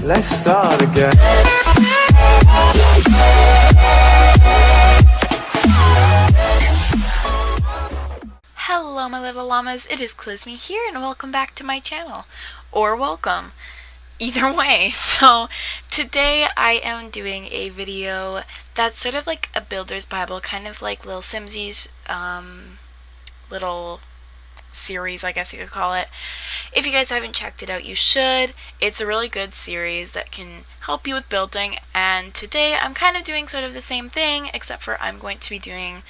Let's start again. Hello my little llamas, it is Kalizmy here and welcome back to my channel. Or welcome. Either way. So today I am doing a video that's sort of like a builder's bible, kind of like Little Simsies little series, I guess you could call it. If you guys haven't checked it out, you should. It's a really good series that can help you with building, and today I'm kind of doing sort of the same thing, except for I'm going to be doing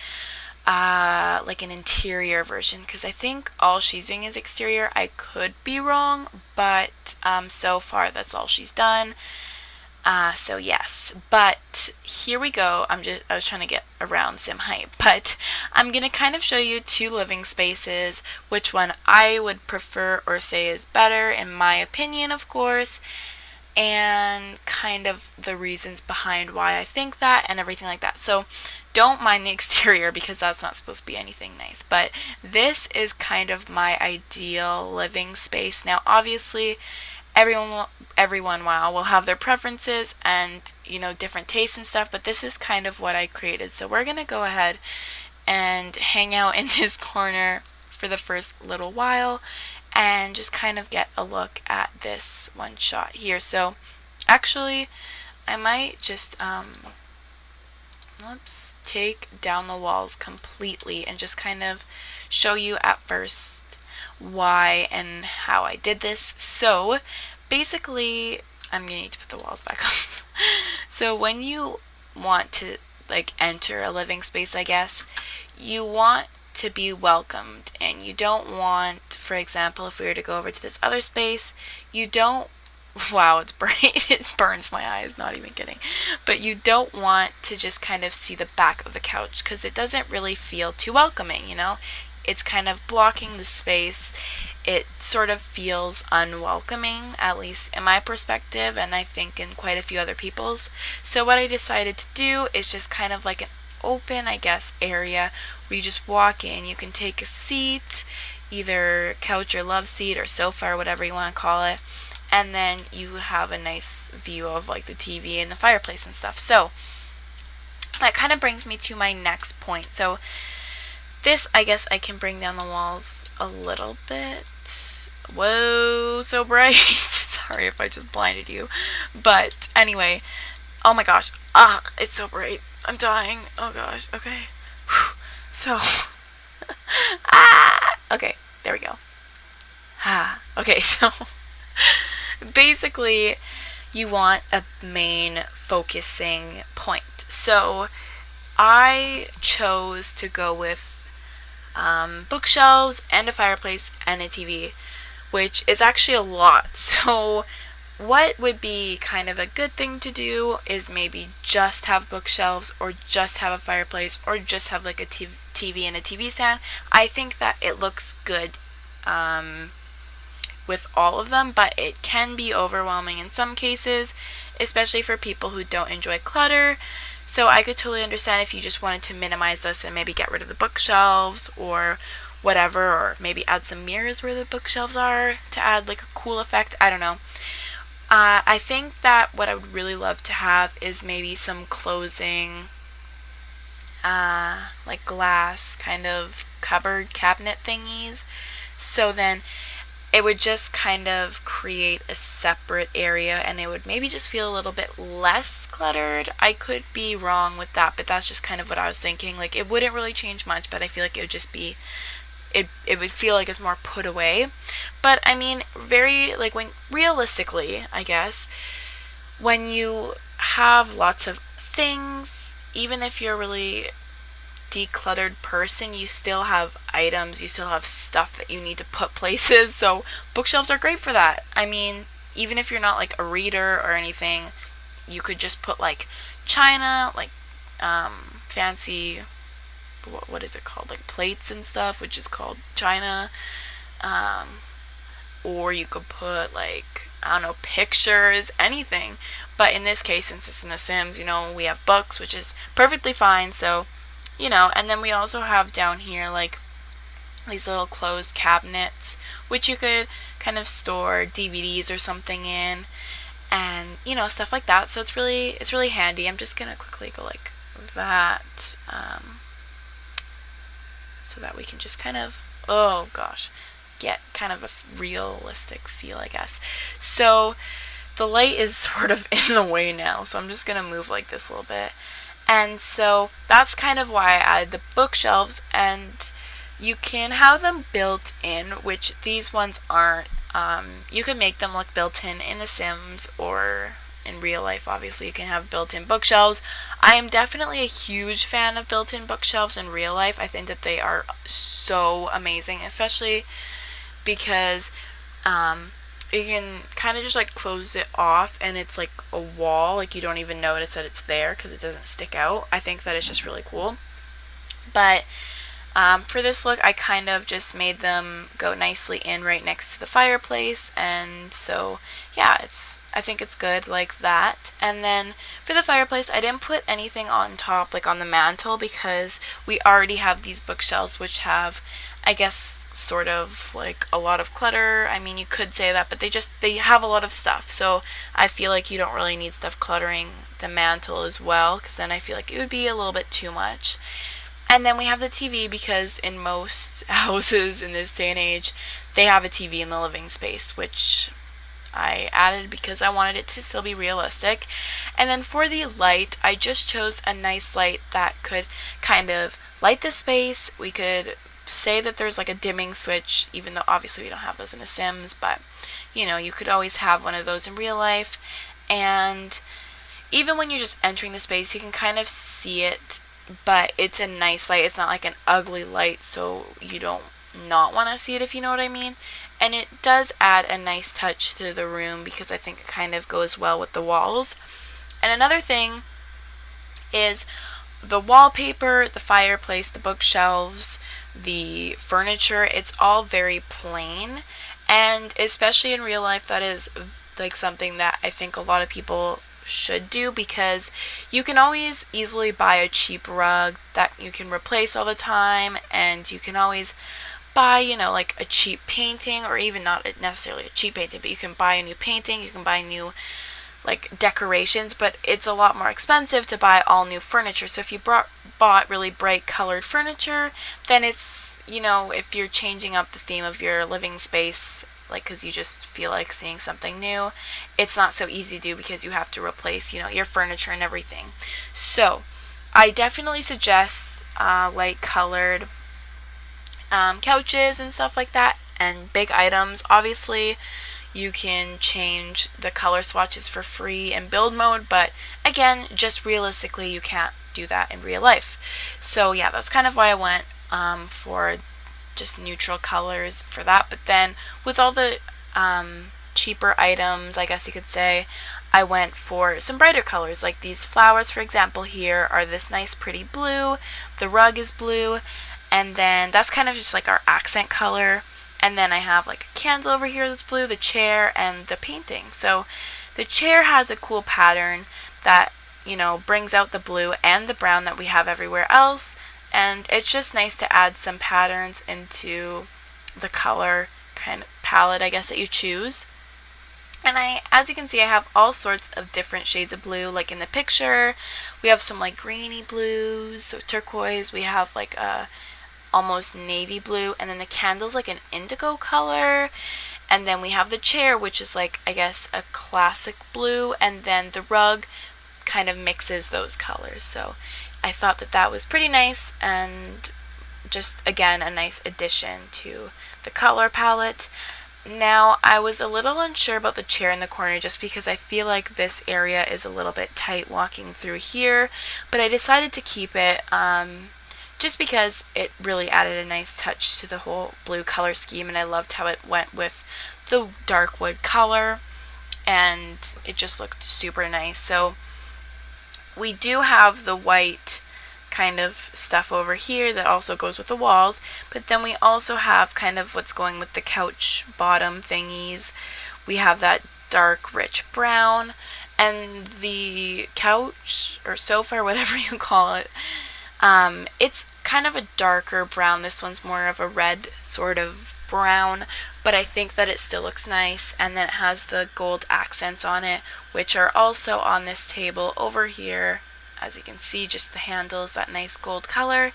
like an interior version, because I think all she's doing is exterior. I could be wrong, but so far that's all she's done. So yes, but here we go. I was trying to get around sim height, but I'm gonna kind of show you two living spaces, which one I would prefer or say is better in my opinion, of course, and kind of the reasons behind why I think that and everything like that. So don't mind the exterior because that's not supposed to be anything nice, but this is kind of my ideal living space. Now obviously everyone will have their preferences and, you know, different tastes and stuff, but this is kind of what I created. So we're gonna go ahead and hang out in this corner for the first little while and just kind of get a look at this one shot here. So actually I might just take down the walls completely and just kind of show you at first why and how I did this. So basically, I'm gonna need to put the walls back on. So when you want to like enter a living space, I guess, you want to be welcomed, and you don't want, for example, if we were to go over to this other space, you don't, wow, it's bright, it burns my eyes, not even kidding, but you don't want to just kind of see the back of the couch, because it doesn't really feel too welcoming, you know? It's kind of blocking the space. It sort of feels unwelcoming, at least in my perspective, and I think in quite a few other people's. So what I decided to do is just kind of like an open, I guess, area where you just walk in. You can take a seat, either couch or love seat or sofa or whatever you want to call it, and then you have a nice view of like the TV and the fireplace and stuff. So that kind of brings me to my next point. So this, I guess I can bring down the walls a little bit. Whoa, so bright. Sorry if I just blinded you. But anyway, oh my gosh. It's so bright. I'm dying. Oh gosh. Okay. Whew. So, okay, there we go. Okay, so basically you want a main focusing point. So I chose to go with bookshelves and a fireplace and a TV, which is actually a lot. So what would be kind of a good thing to do is maybe just have bookshelves, or just have a fireplace, or just have like a TV and a TV stand. I think that it looks good with all of them, but it can be overwhelming in some cases, especially for people who don't enjoy clutter. So I could totally understand if you just wanted to minimize this and maybe get rid of the bookshelves or whatever, or maybe add some mirrors where the bookshelves are to add like a cool effect. I don't know. I think that what I would really love to have is maybe some closing like glass kind of cupboard cabinet thingies. So then it would just kind of create a separate area, and it would maybe just feel a little bit less cluttered. I could be wrong with that, but that's just kind of what I was thinking. Like, it wouldn't really change much, but I feel like it would just be, it would feel like it's more put away. But I mean, very, like, when realistically, I guess, when you have lots of things, even if you're really decluttered person, you still have items, you still have stuff that you need to put places. So bookshelves are great for that. I mean, even if you're not like a reader or anything, you could just put like china, like fancy, what is it called, like plates and stuff, which is called china. Or you could put like, I don't know, pictures, anything. But in this case, since it's in The Sims, you know, we have books, which is perfectly fine. So, you know, and then we also have down here like these little closed cabinets, which you could kind of store DVDs or something in. and you know, stuff like that. So it's really handy. I'm just gonna quickly go like that, so that we can just kind of, oh gosh, get kind of a realistic feel, I guess. So the light is sort of in the way now, so I'm just gonna move like this a little bit. And so that's kind of why I added the bookshelves, and you can have them built in, which these ones aren't. You can make them look built in The Sims, or in real life, obviously, you can have built-in bookshelves. I am definitely a huge fan of built-in bookshelves in real life. I think that they are so amazing, especially because you can kind of just like close it off and it's like a wall, like you don't even notice that it's there because it doesn't stick out. I think that it's just really cool. But for this look, I kind of just made them go nicely in right next to the fireplace, and so yeah, I think it's good like that. And then for the fireplace, I didn't put anything on top, like on the mantle, because we already have these bookshelves which have, I guess, sort of like a lot of clutter. I mean, you could say that, but they have a lot of stuff. So I feel like you don't really need stuff cluttering the mantle as well, because then I feel like it would be a little bit too much. And then we have the TV, because in most houses in this day and age, they have a TV in the living space, which I added because I wanted it to still be realistic. And then for the light, I just chose a nice light that could kind of light the space. We could say that there's like a dimming switch, even though obviously we don't have those in The Sims, but you know, you could always have one of those in real life. And even when you're just entering the space, you can kind of see it, but it's a nice light. It's not like an ugly light, so you don't not want to see it, if you know what I mean. And it does add a nice touch to the room, because I think it kind of goes well with the walls. And another thing is the wallpaper, the fireplace, the bookshelves, the furniture. It's all very plain, and especially in real life, that is like something that I think a lot of people should do, because you can always easily buy a cheap rug that you can replace all the time, and you can always buy, you know, like a cheap painting, or even not necessarily a cheap painting, but you can buy a new painting, you can buy new like decorations, but it's a lot more expensive to buy all new furniture. So if you bought really bright colored furniture, then it's, you know, if you're changing up the theme of your living space, like because you just feel like seeing something new, it's not so easy to do, because you have to replace, you know, your furniture and everything. So I definitely suggest light colored couches and stuff like that, and big items. Obviously you can change the color swatches for free in build mode, but again, just realistically, you can't do that in real life. So yeah, that's kind of why I went for just neutral colors for that. But then with all the cheaper items, I guess you could say, I went for some brighter colors. Like these flowers, for example, here are this nice pretty blue, the rug is blue, and then that's kind of just like our accent color. And then I have like a candle over here that's blue, the chair, and the painting. So the chair has a cool pattern that, you know, brings out the blue and the brown that we have everywhere else. And it's just nice to add some patterns into the color kind of palette, I guess, that you choose. And as you can see, I have all sorts of different shades of blue. Like in the picture, we have some like greeny blues, so turquoise. We have like a almost navy blue, and then the candle's like an indigo color. And then we have the chair, which is like, I guess, a classic blue, and then the rug kind of mixes those colors. So I thought that that was pretty nice, and just again a nice addition to the color palette. Now I was a little unsure about the chair in the corner, just because I feel like this area is a little bit tight walking through here, but I decided to keep it just because it really added a nice touch to the whole blue color scheme, and I loved how it went with the dark wood color, and it just looked super nice. So we do have the white kind of stuff over here that also goes with the walls, but then we also have kind of what's going with the couch bottom thingies. We have that dark rich brown, and the couch or sofa or whatever you call it, it's kind of a darker brown. This one's more of a red sort of brown, but I think that it still looks nice. And then it has the gold accents on it, which are also on this table over here. As you can see, just the handles, that nice gold color.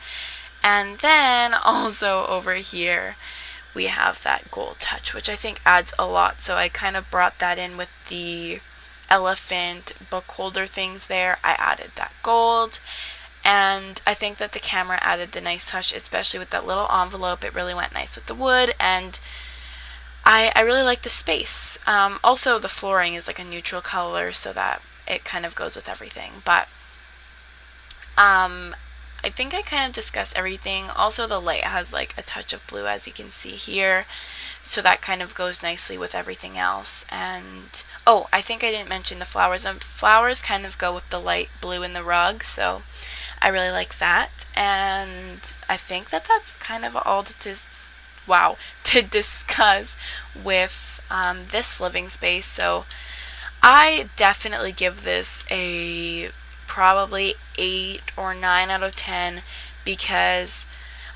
And then also over here, we have that gold touch, which I think adds a lot. So I kind of brought that in with the elephant book holder things there. I added that gold. And I think that the camera added the nice touch, especially with that little envelope. It really went nice with the wood, and I really like the space. Also, the flooring is like a neutral color, so that it kind of goes with everything. But I think I kind of discussed everything. Also, the light has like a touch of blue, as you can see here, so that kind of goes nicely with everything else. And oh, I think I didn't mention the flowers. The flowers kind of go with the light blue in the rug, so I really like that. And I think that that's kind of all to discuss with this living space. So I definitely give this a probably 8 or 9 out of 10 because,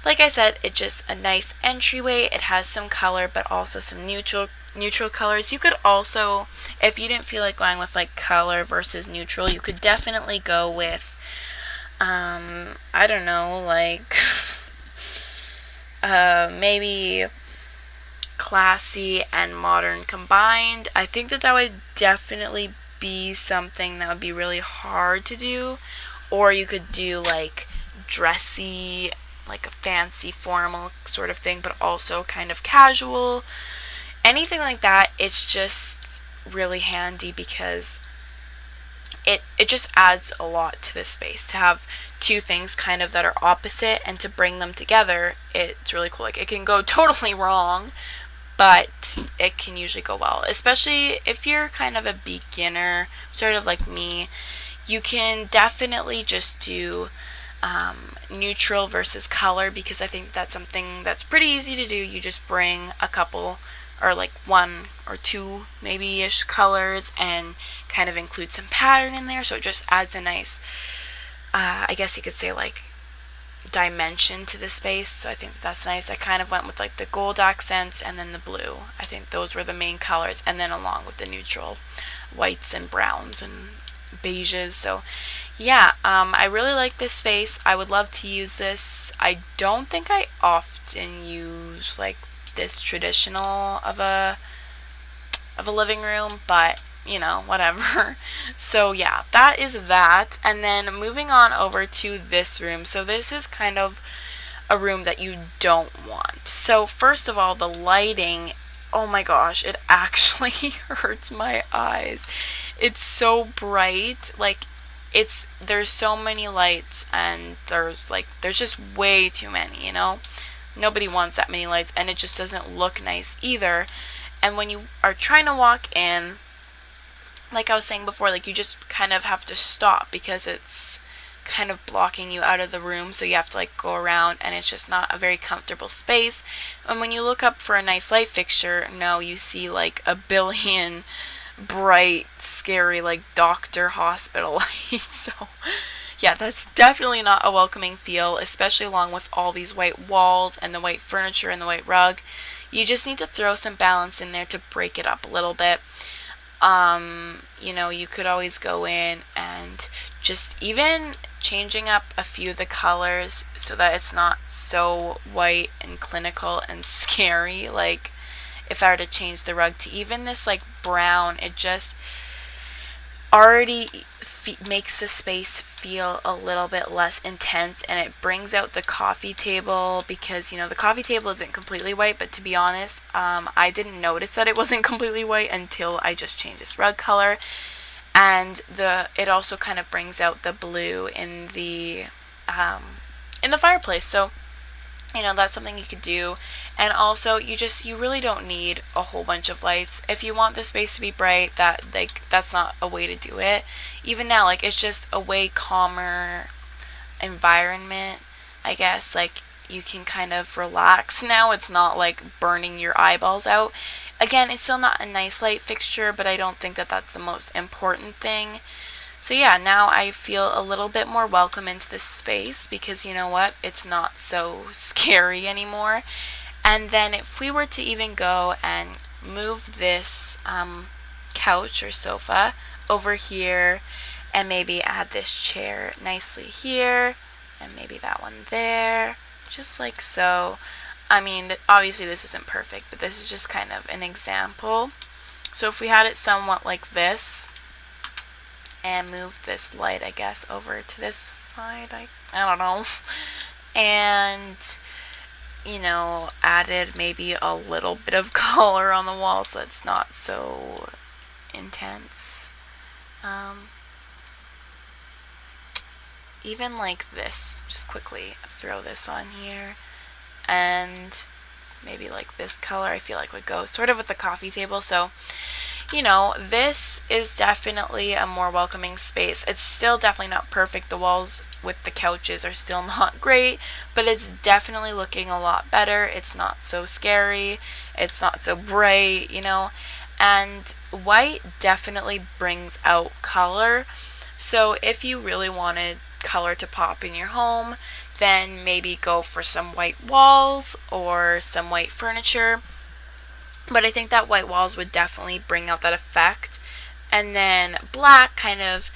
like I said, it's just a nice entryway. It has some color, but also some neutral colors. You could also, if you didn't feel like going with like color versus neutral, you could definitely go with I don't know, like maybe classy and modern combined. I think that would definitely be something that would be really hard to do. Or you could do like dressy, like a fancy formal sort of thing, but also kind of casual. Anything like that, it's just really handy because it just adds a lot to this space to have two things kind of that are opposite, and to bring them together, it's really cool. Like, it can go totally wrong, but it can usually go well, especially if you're kind of a beginner, sort of like me. You can definitely just do neutral versus color, because I think that's something that's pretty easy to do. You just bring a couple, or like 1 or 2 maybe ish colors, and kind of include some pattern in there, so it just adds a nice I guess you could say like dimension to the space. So I think that's nice. I kind of went with like the gold accents and then the blue. I think those were the main colors, and then along with the neutral whites and browns and beiges. So yeah, I really like this space. I would love to use this. I don't think I often use like this traditional of a living room, but you know, whatever. So yeah, that is that. And then moving on over to this room. So this is kind of a room that you don't want. So first of all, the lighting, oh my gosh, it actually hurts my eyes. It's so bright. Like, there's so many lights, and there's just way too many, you know? Nobody wants that many lights, and it just doesn't look nice either. And when you are trying to walk in, like I was saying before, like, you just kind of have to stop because it's kind of blocking you out of the room, so you have to like go around, and it's just not a very comfortable space. And when you look up for a nice light fixture, no, you see like a billion bright, scary, like doctor hospital lights. So yeah, that's definitely not a welcoming feel, especially along with all these white walls and the white furniture and the white rug. You just need to throw some balance in there to break it up a little bit. You know, you could always go in and just even changing up a few of the colors so that it's not so white and clinical and scary. Like, if I were to change the rug to even this like brown, it just already makes the space feel a little bit less intense, and it brings out the coffee table, because you know the coffee table isn't completely white, but to be honest, I didn't notice that it wasn't completely white until I just changed this rug color. And it also kind of brings out the blue in the fireplace. So you know, that's something you could do. And also, you really don't need a whole bunch of lights. If you want the space to be bright, that's not a way to do it. Even now, like, it's just a way calmer environment, I guess. Like, you can kind of relax now. It's not like burning your eyeballs out. Again, it's still not a nice light fixture, but I don't think that that's the most important thing. So yeah, now I feel a little bit more welcome into this space, because you know what? It's not so scary anymore. And then if we were to even go and move this couch or sofa over here and maybe add this chair nicely here and maybe that one there, just like so. I mean, obviously this isn't perfect, but this is just kind of an example. So if we had it somewhat like this and move this light, I guess, over to this side, I don't know, and you know, added maybe a little bit of color on the wall so it's not so intense. Even like this, just quickly throw this on here, and maybe like this color I feel like would go sort of with the coffee table. So you know, this is definitely a more welcoming space. It's still definitely not perfect. The walls with the couches are still not great, but it's definitely looking a lot better. It's not so scary. It's not so bright, you know. And white definitely brings out color. So if you really wanted color to pop in your home, then maybe go for some white walls or some white furniture. But I think that white walls would definitely bring out that effect. And then black kind of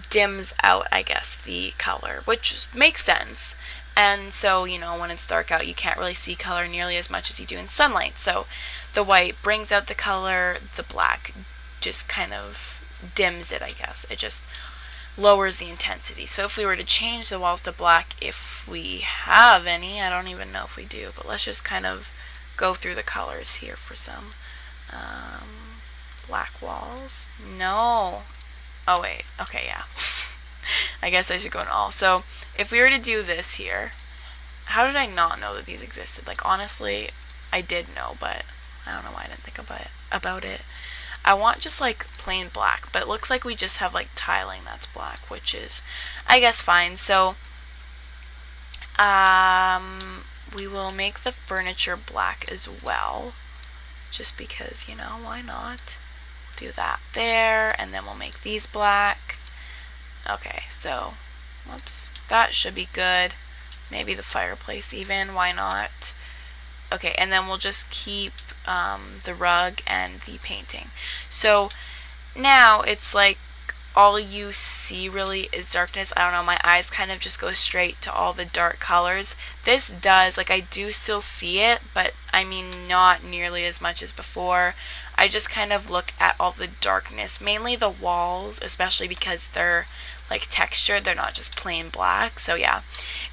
dims out, I guess, the color, which makes sense. And so, you know, when it's dark out, you can't really see color nearly as much as you do in sunlight. So the white brings out the color, the black just kind of dims it, I guess. It just lowers the intensity. So if we were to change the walls to black, if we have any, I don't even know if we do, but let's just kind of go through the colors here for some black walls. No. Oh wait. Okay, yeah. I guess I should go in all. So if we were to do this here, how did I not know that these existed? Like honestly, I did know, but I don't know why I didn't think about it. I want just like plain black, but it looks like we just have like tiling that's black, which is I guess fine. So we will make the furniture black as well, just because, you know, why not? Do that there, and then we'll make these black. Okay, so, whoops, that should be good. Maybe the fireplace even, why not? Okay, and then we'll just keep the rug and the painting. So now it's like all you see really is darkness. I don't know, my eyes kind of just go straight to all the dark colors. This does, like I do still see it, but I mean not nearly as much as before. I just kind of look at all the darkness, mainly the walls, especially because they're like textured, they're not just plain black. So yeah,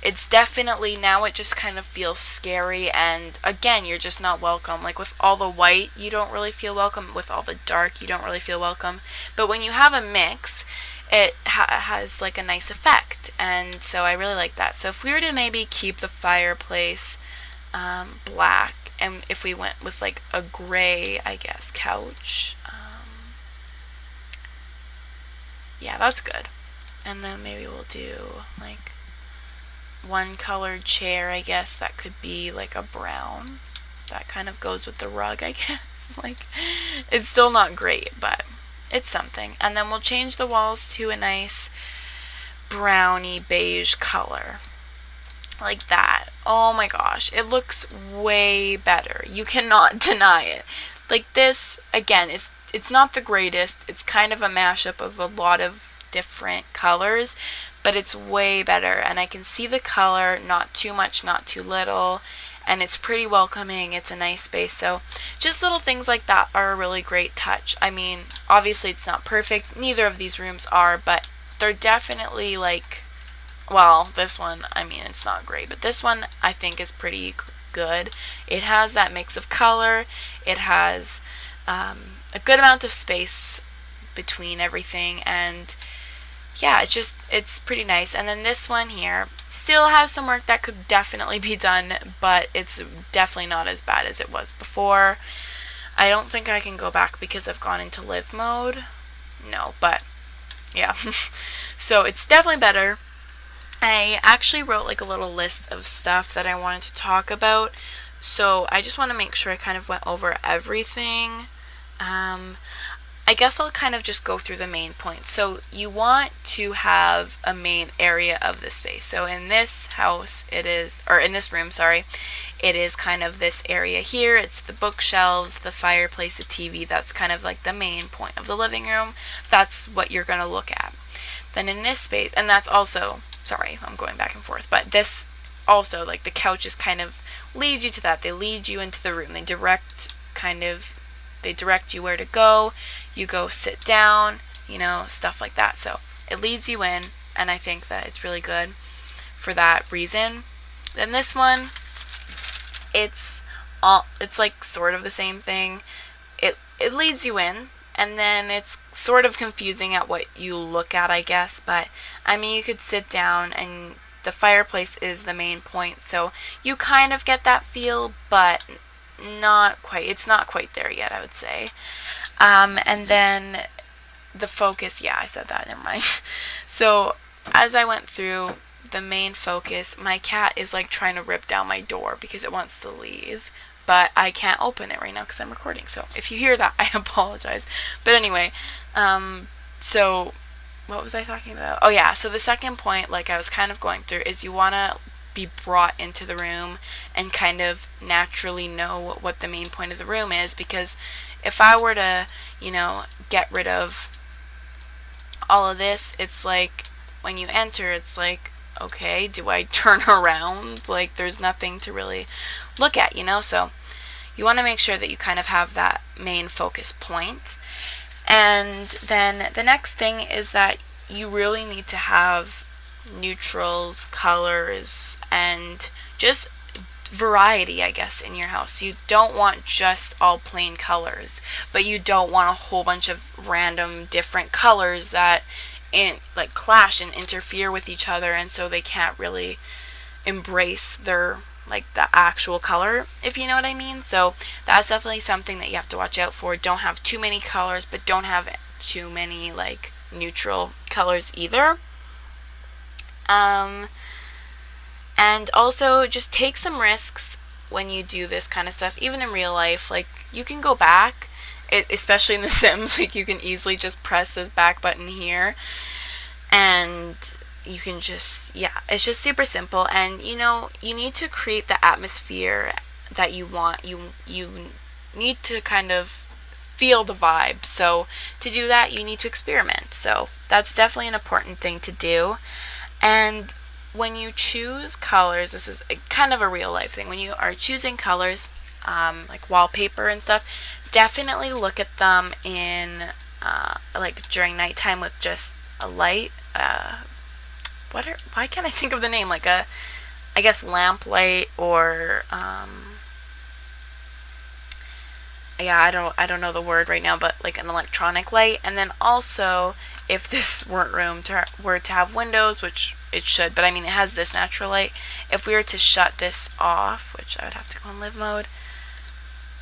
it's definitely, now it just kind of feels scary, and again, you're just not welcome. Like with all the white, you don't really feel welcome. With all the dark, you don't really feel welcome. But when you have a mix, it has like a nice effect, and so I really like that. So if we were to maybe keep the fireplace black, and if we went with like a gray, I guess, couch, yeah, that's good. And then maybe we'll do like one colored chair, I guess, that could be like a brown. That kind of goes with the rug, I guess. Like, it's still not great, but it's something. And then we'll change the walls to a nice browny beige color. Like that. Oh my gosh, it looks way better. You cannot deny it. Like this, again, it's not the greatest. It's kind of a mashup of a lot of different colors, but it's way better, and I can see the color, not too much, not too little, and it's pretty welcoming. It's a nice space. So just little things like that are a really great touch. I mean, obviously it's not perfect, neither of these rooms are, but they're definitely like, well, this one, I mean, it's not great, but this one I think is pretty good. It has that mix of color, it has a good amount of space between everything, and yeah, it's pretty nice. And then this one here still has some work that could definitely be done, but it's definitely not as bad as it was before. I don't think I can go back because I've gone into live mode. No, but yeah. So it's definitely better. I actually wrote like a little list of stuff that I wanted to talk about, so I just want to make sure I kind of went over everything. I guess I'll kind of just go through the main points. So you want to have a main area of the space. So in this house it is, or in this room, sorry, it is kind of this area here. It's the bookshelves, the fireplace, the TV. That's kind of like the main point of the living room. That's what you're going to look at. Then in this space, and that's also, sorry, I'm going back and forth, but this also, like the couches kind of lead you to that. They lead you into the room. They direct you where to go. You go sit down, stuff like that. So it leads you in, and I think that it's really good for that reason. Then this one, it's like sort of the same thing. It leads you in, and then it's sort of confusing at what you look at, I guess, but I mean, you could sit down, and the fireplace is the main point, so you kind of get that feel, but not quite. It's not quite there yet, I would say. And then the focus, yeah, I said that, never mind. So as I went through the main focus, my cat is like trying to rip down my door because it wants to leave, but I can't open it right now because I'm recording. So if you hear that, I apologize. But anyway, so what was I talking about? Oh yeah, so the second point, like I was kind of going through, is you want to be brought into the room and kind of naturally know what the main point of the room is, because if I were to, get rid of all of this, it's like when you enter, it's like, okay, do I turn around? Like there's nothing to really look at, so you want to make sure that you kind of have that main focus point. And then the next thing is that you really need to have neutrals, colors, and just variety, I guess, in your house. You don't want just all plain colors, but you don't want a whole bunch of random different colors that clash and interfere with each other, and so they can't really embrace their the actual color, if you know what I mean. So that's definitely something that you have to watch out for. Don't have too many colors, but don't have too many neutral colors either. And also just take some risks when you do this kind of stuff, even in real life. You can go back, especially in The Sims, you can easily just press this back button here, and you can just, it's just super simple. And you need to create the atmosphere that you want. You need to kind of feel the vibe. So to do that, you need to experiment. So that's definitely an important thing to do. And when you choose colors, this is kind of a real life thing. When you are choosing colors, like wallpaper and stuff, definitely look at them in during nighttime with just a light. Why can't I think of the name? I guess lamp light, or I don't know the word right now, but an electronic light. And then also, if this were to have windows, which it should, but I mean it has this natural light, if we were to shut this off, which I would have to go in live mode,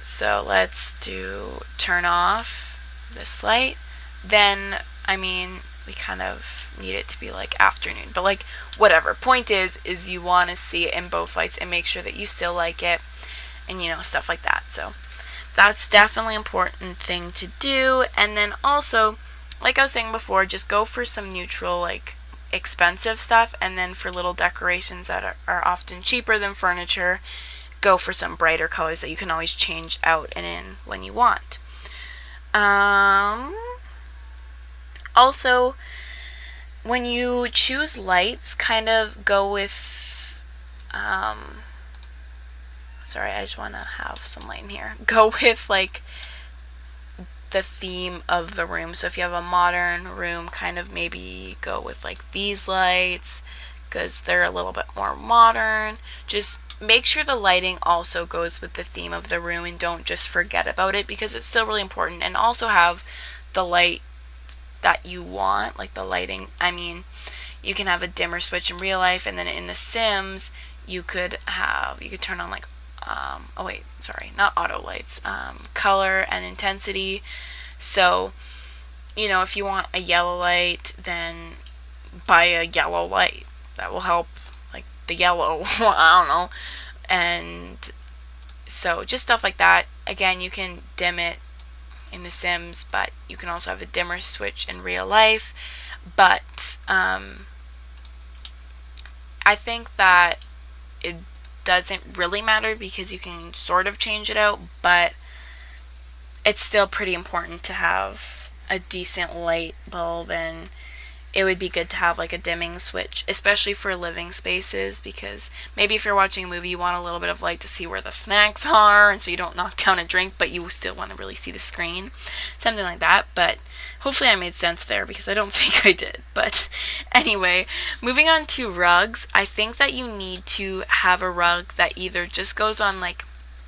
so let's do turn off this light, then I mean we kind of need it to be afternoon, but whatever. Point is you want to see it in both lights and make sure that you still like it, and stuff like that. So that's definitely an important thing to do. And then also, like I was saying before, just go for some neutral, expensive stuff, and then for little decorations that are often cheaper than furniture, go for some brighter colors that you can always change out and in when you want. Also, when you choose lights, kind of go with, sorry, I just want to have some light in here. Go with the theme of the room. So if you have a modern room, kind of maybe go with these lights, because they're a little bit more modern. Just make sure the lighting also goes with the theme of the room, and don't just forget about it, because it's still really important. And also have the light that you want, the lighting. I mean, you can have a dimmer switch in real life, and then in The Sims you could turn on oh wait, sorry, not auto lights, color and intensity. So if you want a yellow light, then buy a yellow light. That will help the yellow. I don't know. And so just stuff like that. Again, you can dim it in The Sims, but you can also have a dimmer switch in real life. But I think that it doesn't really matter because you can sort of change it out, but it's still pretty important to have a decent light bulb, and it would be good to have like a dimming switch, especially for living spaces, because maybe if you're watching a movie you want a little bit of light to see where the snacks are, and so you don't knock down a drink but you still want to really see the screen, something like that. But hopefully I made sense there, because I don't think I did. But anyway, moving on to rugs, I think that you need to have a rug that either just goes on like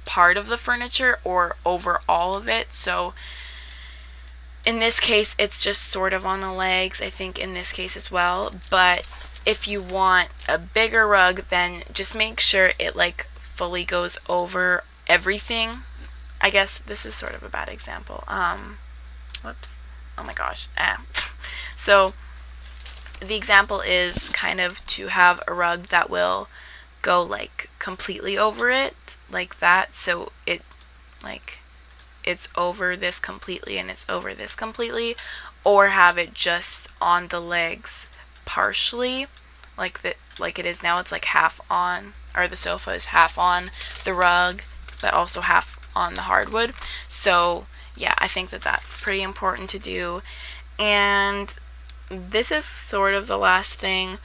part of the furniture or over all of it. So in this case, it's just sort of on the legs, I think in this case as well. But if you want a bigger rug, then just make sure it like fully goes over everything. I guess this is sort of a bad example. Whoops. Oh my gosh. So the example is kind of to have a rug that will go like completely over it, like that. So it like it's over this completely and it's over this completely, or have it just on the legs partially, like it is now. It's like half on, or the sofa is half on the rug but also half on the hardwood. So yeah, I think that that's pretty important to do. And this is sort of the last thing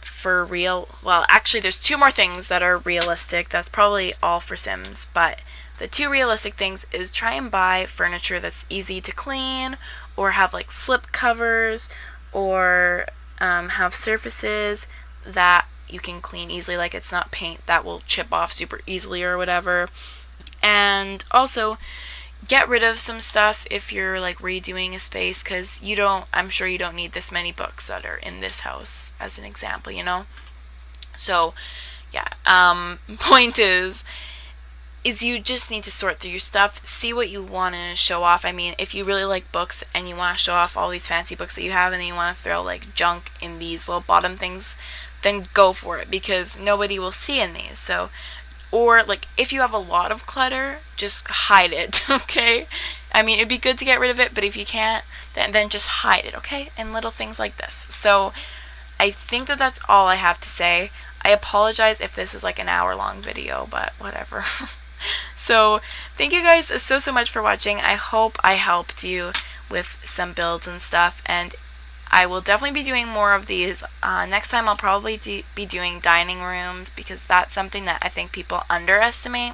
for real. Well, actually there's two more things that are realistic. That's probably all for Sims, but the two realistic things is try and buy furniture that's easy to clean, or have like slip covers, or have surfaces that you can clean easily, like it's not paint that will chip off super easily or whatever. And also get rid of some stuff if you're like redoing a space, because I'm sure you don't need this many books that are in this house, as an example, you know. So yeah, point is you just need to sort through your stuff, see what you want to show off. I mean, if you really like books and you want to show off all these fancy books that you have, and then you want to throw like junk in these little bottom things, then go for it, because nobody will see in these. So, or like if you have a lot of clutter, just hide it, okay? I mean, it'd be good to get rid of it, but if you can't, then just hide it, okay? And little things like this. So I think that that's all I have to say. I apologize if this is like an hour-long video, but whatever. So thank you guys so much for watching. I hope I helped you with some builds and stuff, and I will definitely be doing more of these. Next time I'll probably be doing dining rooms, because that's something that I think people underestimate.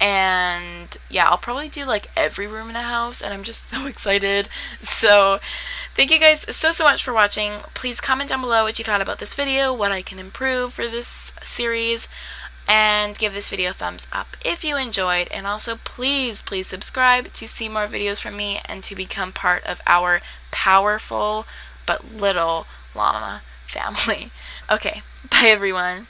And yeah, I'll probably do like every room in the house, and I'm just so excited. So thank you guys so much for watching. Please comment down below what you thought about this video, what I can improve for this series, and give this video a thumbs up if you enjoyed. And also please subscribe to see more videos from me and to become part of our powerful but little llama family. Okay, bye everyone.